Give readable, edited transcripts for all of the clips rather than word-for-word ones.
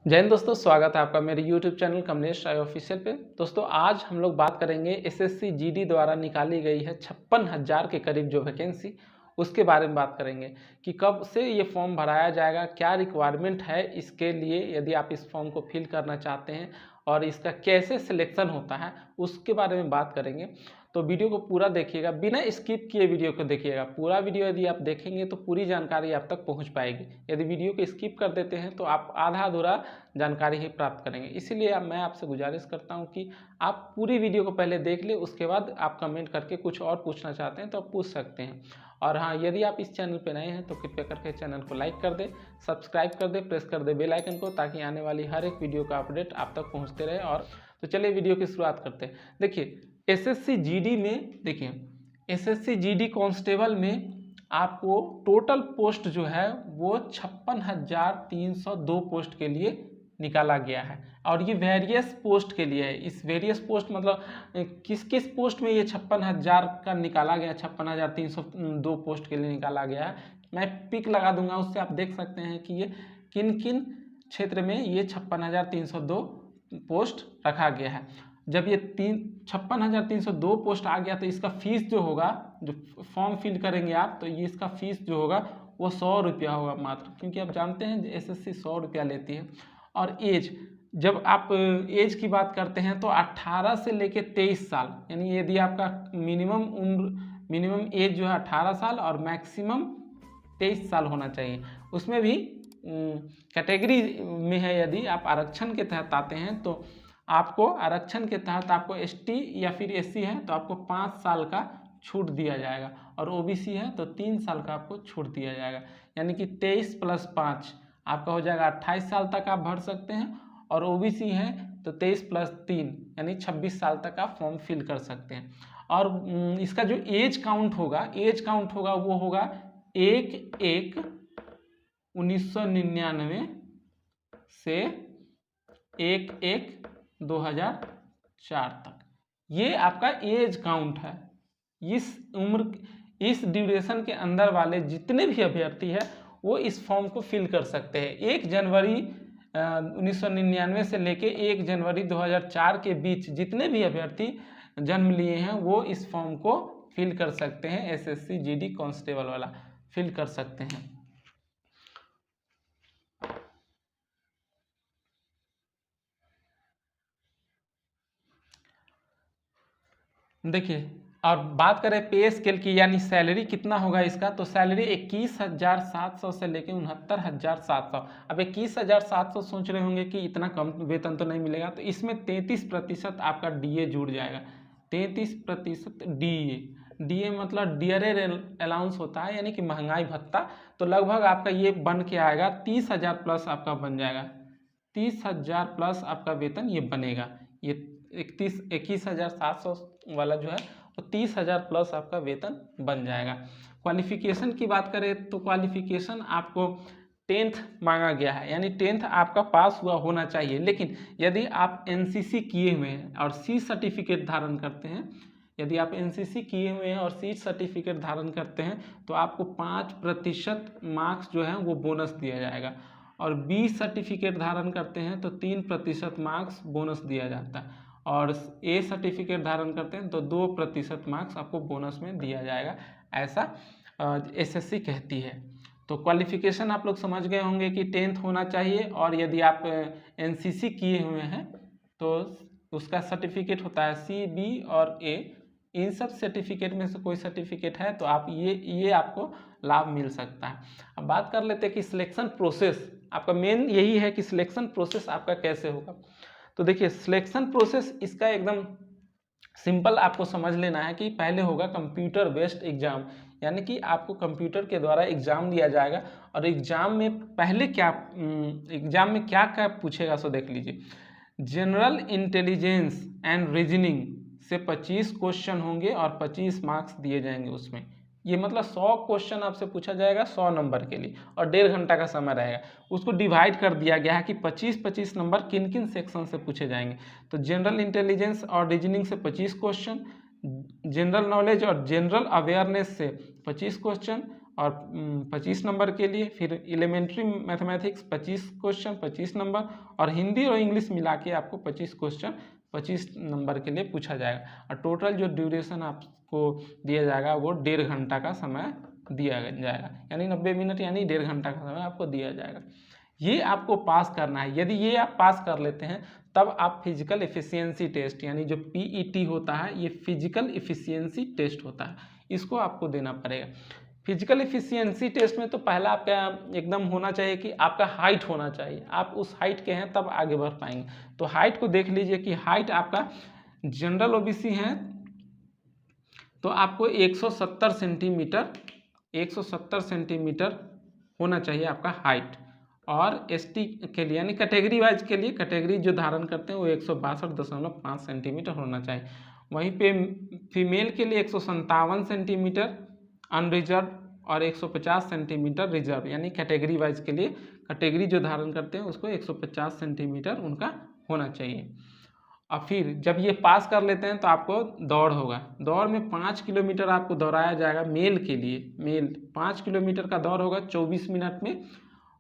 जय हिंद दोस्तों, स्वागत है आपका मेरे YouTube चैनल कमलेश राय ऑफिशियल पे। दोस्तों आज हम लोग बात करेंगे एसएससी जीडी द्वारा निकाली गई है 56,000 के करीब जो वैकेंसी, उसके बारे में बात करेंगे कि कब से ये फॉर्म भराया जाएगा, क्या रिक्वायरमेंट है इसके लिए यदि आप इस फॉर्म को फिल करना चाहते हैं और इसका कैसे सिलेक्शन होता है उसके बारे में बात करेंगे। तो वीडियो को पूरा देखिएगा, बिना स्किप किए वीडियो को देखिएगा। पूरा वीडियो यदि आप देखेंगे तो पूरी जानकारी आप तक पहुंच पाएगी। यदि वीडियो को स्किप कर देते हैं तो आप आधा अधूरा जानकारी ही प्राप्त करेंगे। इसीलिए मैं आपसे गुजारिश करता हूं कि आप पूरी वीडियो को पहले देख लें, उसके बाद आप कमेंट करके कुछ और पूछना चाहते हैं तो आप पूछ सकते हैं। और हाँ, यदि आप इस चैनल पर नए हैं तो कृपया करके चैनल को लाइक कर दें, सब्सक्राइब कर दें, प्रेस कर दें बेल आइकन को, ताकि आने वाली हर एक वीडियो का अपडेट आप तक पहुँचते रहे। और तो चलिए वीडियो की शुरुआत करते हैं। देखिए एसएससी जीडी में, देखिए एसएससी जीडी कांस्टेबल में आपको टोटल पोस्ट जो है वो 56,302 पोस्ट के लिए निकाला गया है। और ये वेरियस पोस्ट के लिए है। इस वेरियस पोस्ट मतलब किस किस पोस्ट में ये 56,000 का निकाला गया, 56,302 पोस्ट के लिए निकाला गया है। मैं पिक लगा दूंगा, उससे आप देख सकते हैं कि ये किन किन क्षेत्र में ये 56,302 पोस्ट रखा गया है। जब ये 56,302 पोस्ट आ गया तो इसका फीस जो होगा, जो फॉर्म फिल करेंगे आप, तो ये इसका फीस जो होगा वो 100 रुपया होगा मात्र, क्योंकि आप जानते हैं एसएससी 100 रुपया लेती है। और एज, जब आप एज की बात करते हैं तो 18 से लेके 23 साल, यानी यदि आपका मिनिमम एज जो है 18 साल और मैक्सिमम 23 साल होना चाहिए। उसमें भी कैटेगरी में है, यदि आप आरक्षण के तहत आते हैं तो आपको आरक्षण के तहत आपको एसटी या फिर एससी है तो आपको 5 साल का छूट दिया जाएगा, और ओबीसी है तो 3 साल का आपको छूट दिया जाएगा। यानी कि 23 + 5 आपका हो जाएगा 28 साल तक आप भर सकते हैं, और ओबीसी है तो 23 + 3 यानी 26 साल तक आप फॉर्म फिल कर सकते हैं। और इसका जो एज काउंट होगा वो होगा 1/1/1999 से 1/1/2004 तक। ये आपका एज काउंट है। इस ड्यूरेशन के अंदर वाले जितने भी अभ्यर्थी है वो इस फॉर्म को फिल कर सकते हैं। 1 जनवरी 1999 से लेके 1 जनवरी 2004 के बीच जितने भी अभ्यर्थी जन्म लिए हैं वो इस फॉर्म को फिल कर सकते हैं। एसएससी जीडी कांस्टेबल वाला फिल कर सकते हैं। देखिए, और बात करें पे स्केल की, यानी सैलरी कितना होगा इसका, तो सैलरी 21,700 से लेके 69,700। अब 21,700 सोच रहे होंगे कि इतना कम वेतन तो नहीं मिलेगा, तो इसमें 33% आपका डीए जुड़ जाएगा। 33% डीए मतलब डियरेर अलाउंस होता है, यानी कि महंगाई भत्ता। तो लगभग आपका ये बन के आएगा 30,000 प्लस आपका बन जाएगा। 30,000 प्लस आपका वेतन ये बनेगा। ये 21,700 वाला जो है वो 30,000 प्लस आपका वेतन बन जाएगा। क्वालिफिकेशन की बात करें तो क्वालिफिकेशन आपको 10th मांगा गया है, यानी 10th आपका पास हुआ होना चाहिए। लेकिन यदि आप एनसीसी किए हुए हैं और सी सर्टिफिकेट धारण करते हैं, यदि आप एनसीसी किए हुए हैं और सी सर्टिफिकेट धारण करते हैं तो आपको 5% मार्क्स जो है वो बोनस दिया जाएगा। और बी सर्टिफिकेट धारण करते हैं तो 3% मार्क्स बोनस दिया जाता है, और ए सर्टिफिकेट धारण करते हैं तो 2% मार्क्स आपको बोनस में दिया जाएगा। ऐसा एसएससी कहती है। तो क्वालिफिकेशन आप लोग समझ गए होंगे कि 10th होना चाहिए, और यदि आप एनसीसी किए हुए हैं तो उसका सर्टिफिकेट होता है सी, बी और ए। इन सब सर्टिफिकेट में से कोई सर्टिफिकेट है तो आप ये आपको लाभ मिल सकता है। अब बात कर लेते हैं कि सिलेक्शन प्रोसेस, आपका मेन यही है कि सिलेक्शन प्रोसेस आपका कैसे होगा। तो देखिए सिलेक्शन प्रोसेस इसका एकदम सिंपल आपको समझ लेना है कि पहले होगा कंप्यूटर बेस्ड एग्जाम, यानी कि आपको कंप्यूटर के द्वारा एग्जाम दिया जाएगा। और एग्जाम में पहले एग्जाम में क्या क्या पूछेगा सो देख लीजिए। जनरल इंटेलिजेंस एंड रीजनिंग से 25 क्वेश्चन होंगे और 25 मार्क्स दिए जाएंगे उसमें। ये मतलब 100 क्वेश्चन आपसे पूछा जाएगा 100 नंबर के लिए, और 1.5 घंटा का समय रहेगा। उसको डिवाइड कर दिया गया है कि 25-25 नंबर किन किन सेक्शन से पूछे जाएंगे। तो जनरल इंटेलिजेंस और रीजनिंग से 25 क्वेश्चन, जनरल नॉलेज और जनरल अवेयरनेस से 25 क्वेश्चन, और 25 नंबर के लिए, फिर एलिमेंट्री मैथमेटिक्स 25 क्वेश्चन 25 नंबर, और हिंदी और इंग्लिश मिला के आपको 25 क्वेश्चन 25 नंबर के लिए पूछा जाएगा। और टोटल जो ड्यूरेशन आपको दिया जाएगा वो 1.5 घंटा का समय दिया जाएगा, यानी 90 मिनट यानी 1.5 घंटा का समय आपको दिया जाएगा। ये आपको पास करना है। यदि ये आप पास कर लेते हैं तब आप फिजिकल एफिशिएंसी टेस्ट, यानी जो पीईटी होता है, ये फिजिकल एफिशिएंसी टेस्ट होता है, इसको आपको देना पड़ेगा। फिजिकल एफिशिएंसी टेस्ट में तो पहला आपका एकदम होना चाहिए कि आपका हाइट होना चाहिए, आप उस हाइट के हैं तब आगे बढ़ पाएंगे। तो हाइट को देख लीजिए कि हाइट आपका जनरल ओबीसी है तो आपको 170 सेंटीमीटर होना चाहिए आपका हाइट, और एसटी के लिए यानी कैटेगरी वाइज के लिए, कैटेगरी जो धारण करते हैं वो 162.5 सेंटीमीटर होना चाहिए। वहीं पे फीमेल के लिए 157 सेंटीमीटर अनरिजर्व और 150 सेंटीमीटर रिजर्व, यानी कैटेगरी वाइज के लिए, कैटेगरी जो धारण करते हैं उसको 150 सेंटीमीटर उनका होना चाहिए। और फिर जब ये पास कर लेते हैं तो आपको दौड़ होगा। दौड़ में 5 किलोमीटर आपको दौड़ाया जाएगा मेल के लिए, मेल 5 किलोमीटर का दौड़ होगा 24 मिनट में,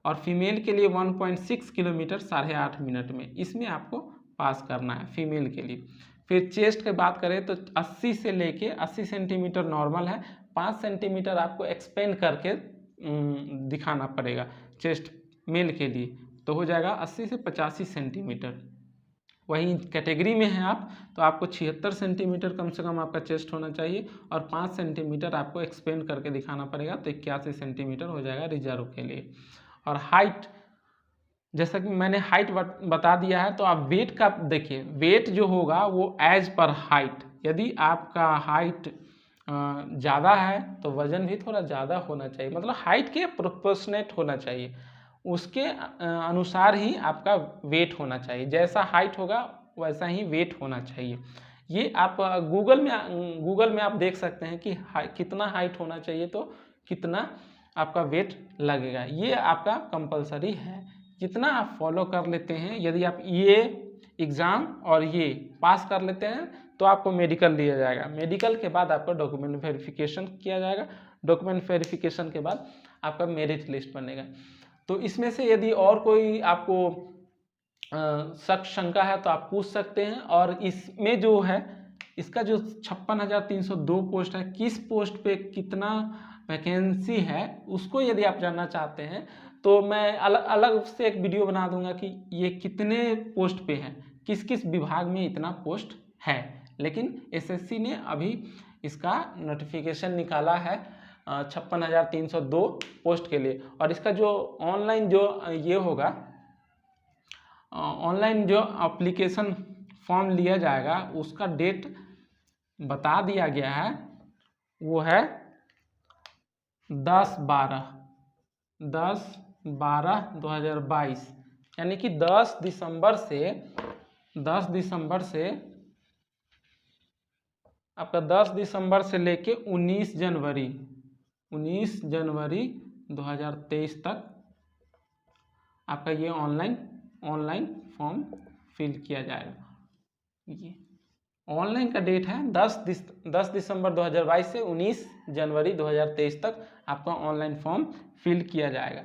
और फीमेल के लिए 1.6 किलोमीटर 8.5 मिनट में। इसमें आपको पास करना है फीमेल के लिए। फिर चेस्ट की बात करें तो 80 से लेके 80 सेंटीमीटर नॉर्मल है, 5 सेंटीमीटर आपको एक्सपेंड करके दिखाना पड़ेगा चेस्ट मेल के लिए, तो हो जाएगा 80 से 85 सेंटीमीटर। वहीं कैटेगरी में है आप तो आपको 76 सेंटीमीटर कम से कम आपका चेस्ट होना चाहिए, और 5 सेंटीमीटर आपको एक्सपेंड करके दिखाना पड़ेगा, तो 81 सेंटीमीटर हो जाएगा रिजर्व के लिए। और हाइट, जैसा कि मैंने हाइट बता दिया है, तो आप वेट का देखिए, वेट जो होगा वो एज पर हाइट, यदि आपका हाइट ज़्यादा है तो वज़न भी थोड़ा ज़्यादा होना चाहिए, मतलब हाइट के प्रोपोर्शनेट होना चाहिए, उसके अनुसार ही आपका वेट होना चाहिए। जैसा हाइट होगा वैसा ही वेट होना चाहिए। ये आप गूगल में आप देख सकते हैं कि कितना हाइट होना चाहिए तो कितना आपका वेट लगेगा, ये आपका कंपलसरी है। जितना आप फॉलो कर लेते हैं, यदि आप ये एग्ज़ाम और ये पास कर लेते हैं तो आपको मेडिकल दिया जाएगा। मेडिकल के बाद आपका डॉक्यूमेंट वेरिफिकेशन किया जाएगा, डॉक्यूमेंट वेरिफिकेशन के बाद आपका मेरिट लिस्ट बनेगा। तो इसमें से यदि और कोई आपको शक शंका है तो आप पूछ सकते हैं। और इसमें जो है, इसका जो 56,302 पोस्ट है, किस पोस्ट पे कितना वैकेंसी है, उसको यदि आप जानना चाहते हैं तो मैं अलग से एक वीडियो बना दूंगा कि ये कितने पोस्ट पे है, किस किस विभाग में इतना पोस्ट है। लेकिन एसएससी ने अभी इसका नोटिफिकेशन निकाला है 56,302 पोस्ट के लिए, और इसका जो ऑनलाइन जो ये होगा, ऑनलाइन जो एप्लीकेशन फॉर्म लिया जाएगा उसका डेट बता दिया गया है, वो है 10/12/2022, यानी कि 10 दिसंबर से आपका 10 दिसंबर से लेके 19 जनवरी 2023 तक आपका ये ऑनलाइन फॉर्म फिल किया जाएगा। ये ऑनलाइन का डेट है 10 दिसंबर 2022 से 19 जनवरी 2023 तक आपका ऑनलाइन फॉर्म फिल किया जाएगा।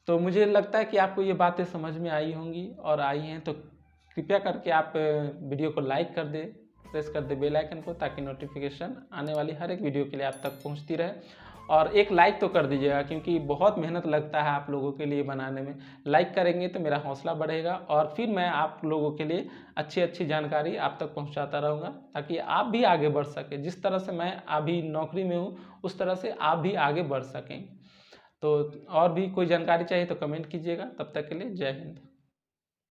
तो मुझे लगता है कि आपको ये बातें समझ में आई होंगी, और आई हैं तो कृपया करके आप वीडियो को लाइक कर दे, प्रेस कर दे बेल आइकन को, ताकि नोटिफिकेशन आने वाली हर एक वीडियो के लिए आप तक पहुंचती रहे। और एक लाइक तो कर दीजिएगा, क्योंकि बहुत मेहनत लगता है आप लोगों के लिए बनाने में। लाइक करेंगे तो मेरा हौसला बढ़ेगा, और फिर मैं आप लोगों के लिए अच्छी जानकारी आप तक पहुंचाता रहूँगा, ताकि आप भी आगे बढ़ सकें। जिस तरह से मैं अभी नौकरी में हूँ उस तरह से आप भी आगे बढ़ सकें। तो और भी कोई जानकारी चाहिए तो कमेंट कीजिएगा। तब तक के लिए जय हिंद।